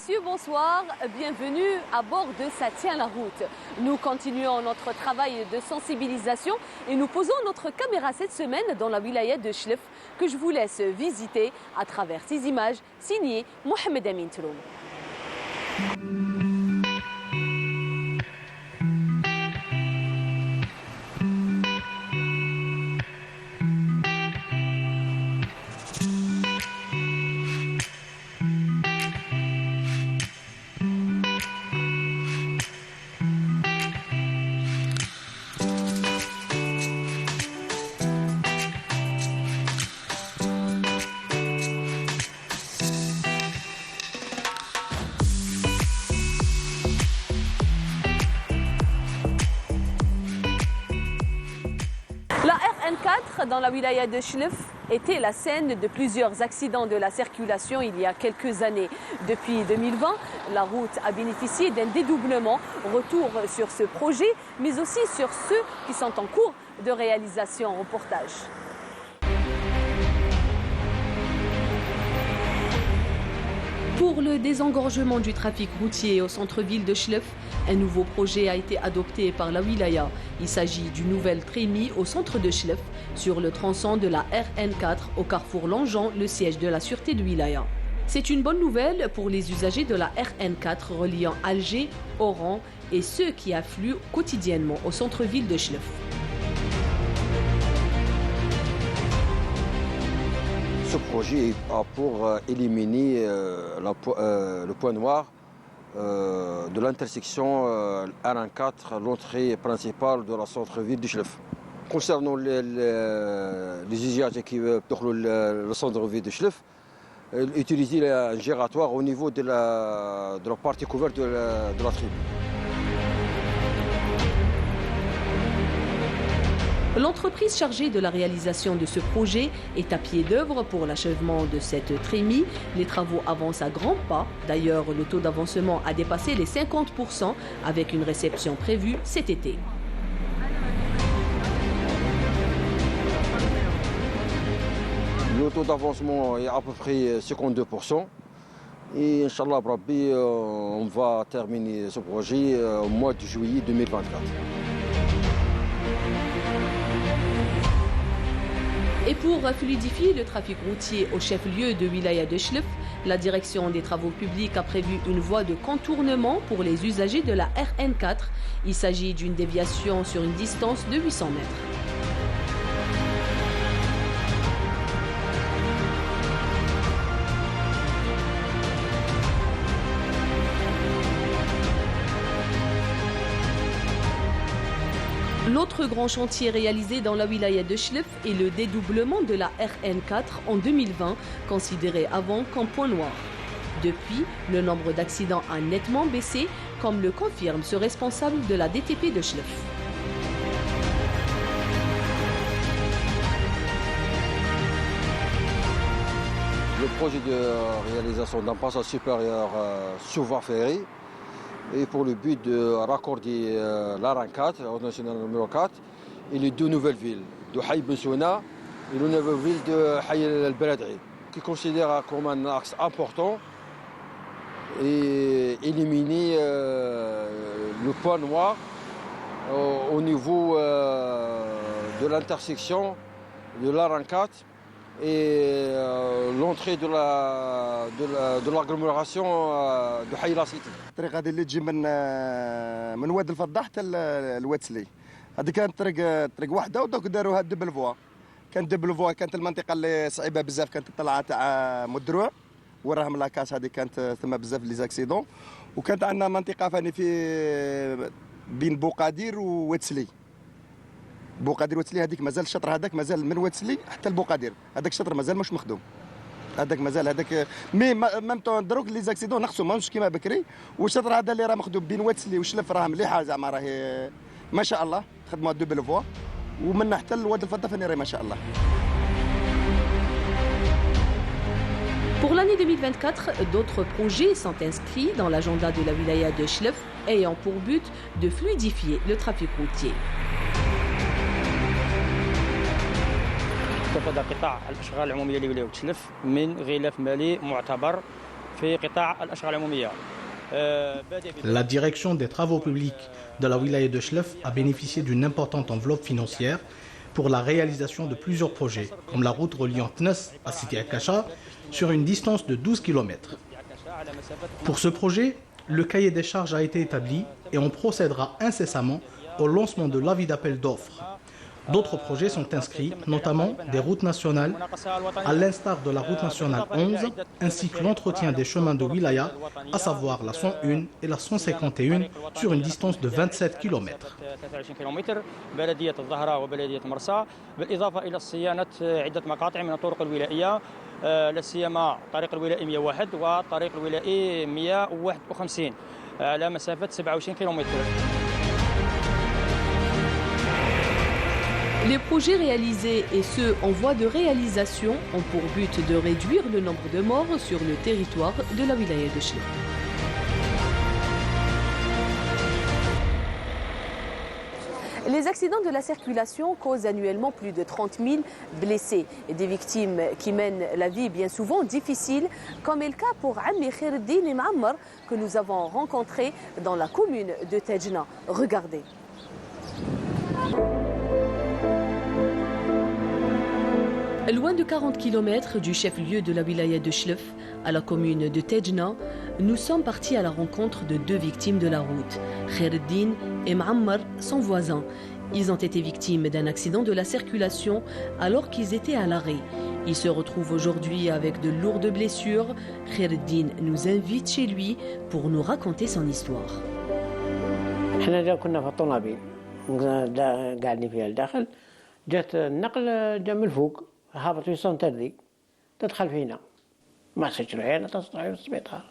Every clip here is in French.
messieurs, bonsoir. Bienvenue à bord de Ça tient la route. Nous continuons notre travail de sensibilisation et nous posons notre caméra cette semaine dans la wilaya de Chlef que je vous laisse visiter à travers ces images signées Mohamed Amin Troum. La RN4 dans la wilaya de Chlef était la scène de plusieurs accidents de la circulation il y a quelques années. Depuis 2020, la route a bénéficié d'un dédoublement. Retour sur ce projet, mais aussi sur ceux qui sont en cours de réalisation en reportage. Pour le désengorgement du trafic routier au centre-ville de Chlef, un nouveau projet a été adopté par la wilaya. Il s'agit d'une nouvelle trémie au centre de Chlef, sur le tronçon de la RN4 au carrefour Langean, le siège de la sûreté de wilaya. C'est une bonne nouvelle pour les usagers de la RN4 reliant Alger, Oran et ceux qui affluent quotidiennement au centre-ville de Chlef. Ce projet a pour éliminer le point noir de l'intersection RN4, l'entrée principale de la centre-ville de Chlef. Concernant les usagers qui parcourent le centre-ville de Chlef, utiliser un gératoire au niveau de la partie couverte de la tribu. L'entreprise chargée de la réalisation de ce projet est à pied d'œuvre pour l'achèvement de cette trémie. Les travaux avancent à grands pas. D'ailleurs, le taux d'avancement a dépassé les 50% avec une réception prévue cet été. Le taux d'avancement est à peu près 52%. Et Inch'Allah, on va terminer ce projet au mois de juillet 2024. Et pour fluidifier le trafic routier au chef-lieu de wilaya de Chlef, la direction des travaux publics a prévu une voie de contournement pour les usagers de la RN4. Il s'agit d'une déviation sur une distance de 800 mètres. L'autre grand chantier réalisé dans la wilaya de Chlef est le dédoublement de la RN4 en 2020, considéré avant comme point noir. Depuis, le nombre d'accidents a nettement baissé, comme le confirme ce responsable de la DTP de Chlef. Le projet de réalisation d'un passage supérieur sous voie ferrée et pour le but de raccorder la RN4, la route nationale numéro 4, et les deux nouvelles villes, de Haï Ben Souna et la nouvelle ville de Haï El Beladri, qui considère comme un axe important et éliminer le point noir au niveau de l'intersection de la RN4 et l'entrée de l'agglomération de Haï La Cité. الطريق هذه اللي تجي من واد الفضاح حتى الواتسلي، هذه كانت طريق واحده ودوك داروها دبل فوا. كانت دبل فوا، كانت المنطقه اللي صعيبه بزاف، كانت الطلعه تاع مدروع وراهم لاكاس، هذه كانت ثم بزاف لي زاكسيدون. وكانت عندنا منطقه ثاني في بين بوقادير وواتسلي. بوقادير واتسلي هذيك مازال الشطر هذاك مازال من واتسلي حتى البوقادير، هذاك الشطر مازال مش مخدوم. هذاك مازال هذاك مي ميم طون دروك لي زاكسيدون نقصوا ماهمش كيما بكري. والشطر هذا اللي راه مخدوم بين واتسلي وشلف راه مليحه زعما راهي ما شاء الله خدموا دوبل فوا ومن حتى الواد الفضه فاني راهي ما شاء الله. Pour l'année 2024, d'autres projets sont inscrits dans l'agenda de la wilaya de Chlef, ayant pour but de fluidifier le trafic routier. استفاد قطاع الاشغال العموميه لولايه تشلف من غلاف مالي معتبر La direction des travaux publics de la wilaya de Chlef a bénéficié d'une importante enveloppe financière pour la réalisation de plusieurs projets, comme la route reliant Tnes à Sidi Akacha sur une distance de 12 km. Pour ce projet, le cahier des charges a été établi et on procédera incessamment au lancement de l'avis d'appel d'offres. D'autres projets sont inscrits, notamment des routes nationales, à l'instar de la route nationale 11, ainsi que l'entretien des chemins de wilaya, à savoir la 101 et la 151, sur une distance de 27 km. لا سيما الطريق الولائي 101 والطريق الولائي 151 على مسافة 27 كيلومتر. Les projets réalisés et ceux en voie de réalisation ont pour but de réduire le nombre de morts sur le territoire de la wilaya de Chlef. Les accidents de la circulation causent annuellement plus de 30 000 blessés et des victimes qui mènent la vie bien souvent difficile, comme est le cas pour Ammi Khaireddine M'Ammar que nous avons rencontré dans la commune de Tejna. Regardez. Loin de 40 km du chef-lieu de la wilaya de Chlef, à la commune de Tejna, nous sommes partis à la rencontre de deux victimes de la route, Khaireddine et M'Ammar, son voisin. Ils ont été victimes d'un accident de la circulation alors qu'ils étaient à l'arrêt. Ils se retrouvent aujourd'hui avec de lourdes blessures. Khaireddine nous invite chez lui pour nous raconter son histoire. هابط في سنتردي تدخل فينا ما سجلوا تصنع السبيطار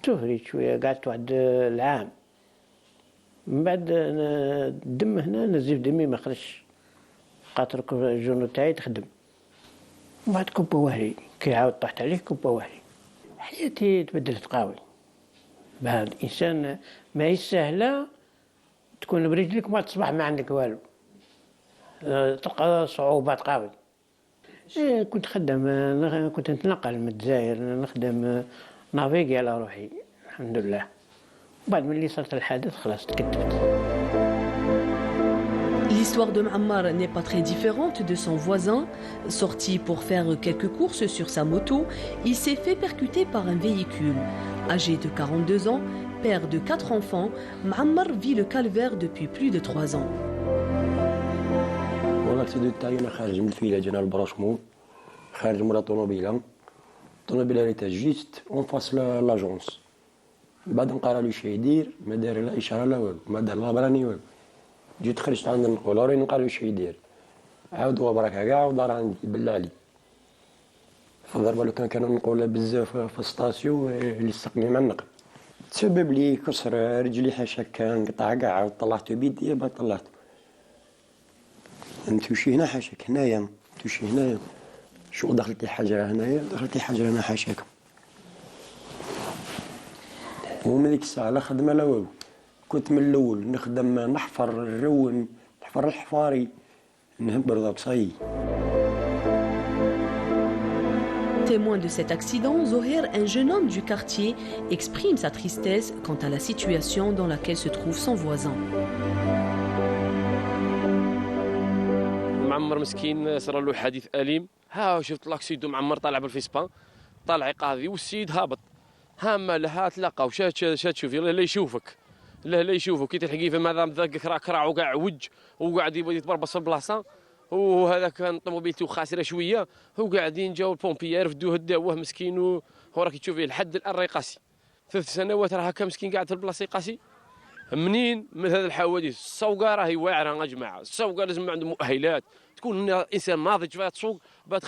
تهري شويه قعدت واحد العام من بعد الدم هنا نزيف دمي ما خرجش قاطر الجنو تاعي تخدم من بعد كبه وهلي كي عاود طحت عليه كبه وهلي حياتي تبدلت قاوي بهذا الانسان ما هي سهله تكون برجلك ما تصبح ما عندك والو تلقى صعوبات قوي. كنت خدام كنت نتنقل من الجزائر نخدم نافيغي على روحي الحمد لله. بعد من اللي صارت الحادث خلاص تكتبت. L'histoire de M'Ammar n'est pas très différente de son voisin. Sorti pour faire quelques courses sur sa moto, il s'est fait percuter par un véhicule. Âgé de 42 ans, père de 4 enfants, M'Ammar vit le calvaire depuis plus de 3 ans. الاكسيدون تاعي انا خارج من الفيلاج انا البراشمون خارج من الطوموبيله اللي تاع جيست اون فاس لاجونس بعد نقرا لي شي يدير ما دار لا اشاره لا والو ما دار لا براني والو جيت خرجت عند النقولوري نقرا لي شي يدير عاود هو برك كاع ودار عندي بالله عليك فضربه لو كانوا نقولها بزاف في الستاسيو اللي سقني مع النقل تسبب لي كسر رجلي حاشا كان قطع كاع طلعت بيدي ما طلعت نمشي هنا حاشاك هنايا تمشي هنايا شو دخلتي حجره هنايا دخلتي حجره هنا حاشاك ومن ديك الساعه لا خدمه لا والو كنت من الاول نخدم نحفر الرون نحفر الحفاري نهبر بصاي. Témoin de cet accident, Zoher, un jeune homme du quartier, exprime sa tristesse quant à la situation dans laquelle se trouve son voisin. معمر مسكين صار له حادث أليم شفت لاكسيدو معمر طالع بالفيسبا طالع قاضي والسيد هابط هاما لها تلاقى وشات شوفي لا يشوفك لا يشوفك كي تلحقيه في ماذا ذاك كراع وقاع وج وقاعد يتبربص البلاصه وهذا كان طوموبيلته خاسره شويه وقاعدين جاو البومبيير فدوه داوه مسكين وهو راك تشوفيه لحد الان راه قاسي 3 سنوات راه هكا مسكين قاعد في البلاصه قاسي. منين من هذه الحوادث السوقه راهي واعره يا جماعه السوقه لازم عنده مؤهلات تكون انسان ناضج فيها تسوق باه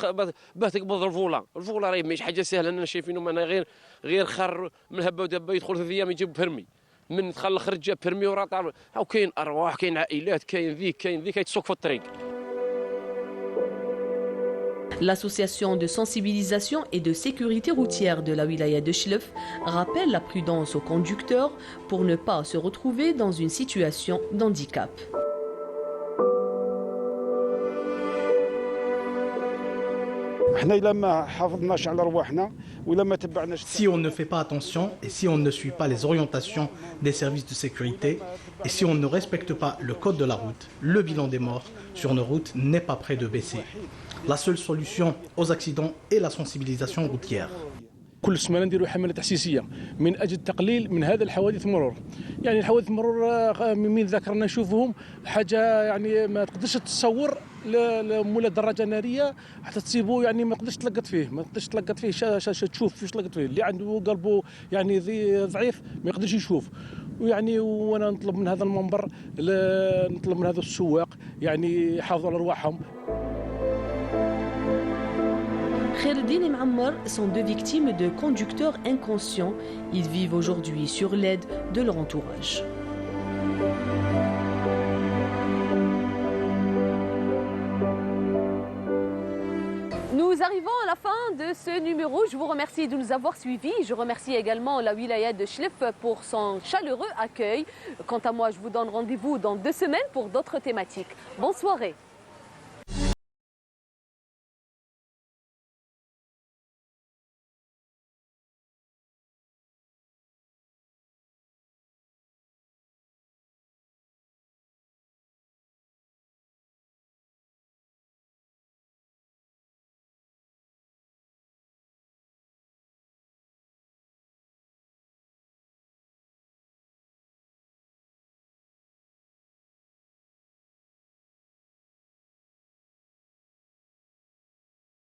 تقبض الفولا راهي ماشي حاجه سهله انا شايفينهم انا غير خر من هبه ودبه يدخل 3 ايام يجيب برمي من دخل خرج جاب برمي وراه طالع هاو كاين ارواح كاين عائلات كاين ذيك يتسوق في الطريق. L'association de sensibilisation et de sécurité routière de la wilaya de Chlef rappelle la prudence aux conducteurs pour ne pas se retrouver dans une situation d'handicap. Si on ne fait pas attention et si on ne suit pas les orientations des services de sécurité et si on ne respecte pas le code de la route, le bilan des morts sur nos routes n'est pas près de baisser. La seule solution aux accidents est la sensibilisation routière. كل سمانه نديروا حمله تحسيسيه من اجل التقليل من هذا الحوادث المرور. يعني الحوادث المرور من ذكرنا نشوفهم حاجه يعني ما تقدرش تتصور مولا دراجه ناريه حتى تصيبو يعني ما تقدرش تلقط فيه تشوف فاش تلقط فيه اللي عنده قلبه يعني ضعيف ما يقدرش يشوف. ويعني وانا نطلب من هذا المنبر نطلب من هذا السواق يعني يحافظوا على ارواحهم. Khaireddine et Mouammar sont deux victimes de conducteurs inconscients. Ils vivent aujourd'hui sur l'aide de leur entourage. Nous arrivons à la fin de ce numéro. Je vous remercie de nous avoir suivis. Je remercie également la wilaya de Chlef pour son chaleureux accueil. Quant à moi, je vous donne rendez-vous dans 2 semaines pour d'autres thématiques. Bonne soirée.